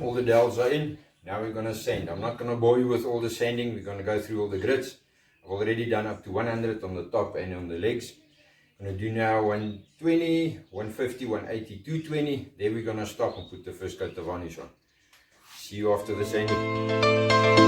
all the dowels are in. Now we're going to sand. I'm not going to bore you with all the sanding. We're going to go through all the grids. I've already done up to 100 on the top and on the legs. I'm going to do now 120, 150, 180, 220. There we're going to stop and put the first coat of varnish on. See you after the sanding.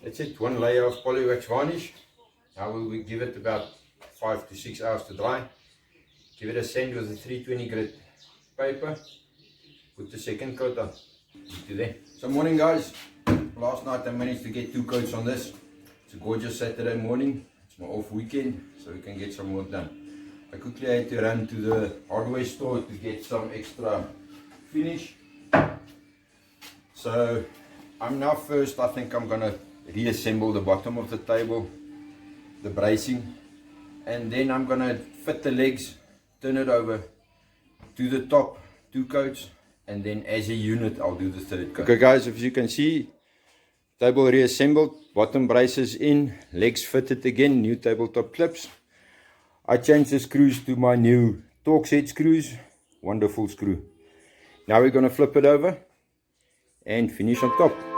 That's it, one layer of polywax varnish. Now we will give it about 5 to 6 hours to dry. Give it a sand with a 320 grit paper. Put the second coat on. To there. So morning guys, last night I managed to get 2 coats on this. It's a gorgeous Saturday morning. It's my off weekend, so we can get some work done. I quickly had to run to the hardware store to get some extra finish. So I'm now first, I think I'm gonna reassemble the bottom of the table, the bracing, and then I'm gonna fit the legs, turn it over to the top, 2 coats, and then as a unit I'll do the 3rd coat. Okay guys, as you can see, table reassembled, bottom braces in, legs fitted again, new tabletop clips. I changed the screws to my new Torx head screws, wonderful screw. Now we're gonna flip it over and finish on top.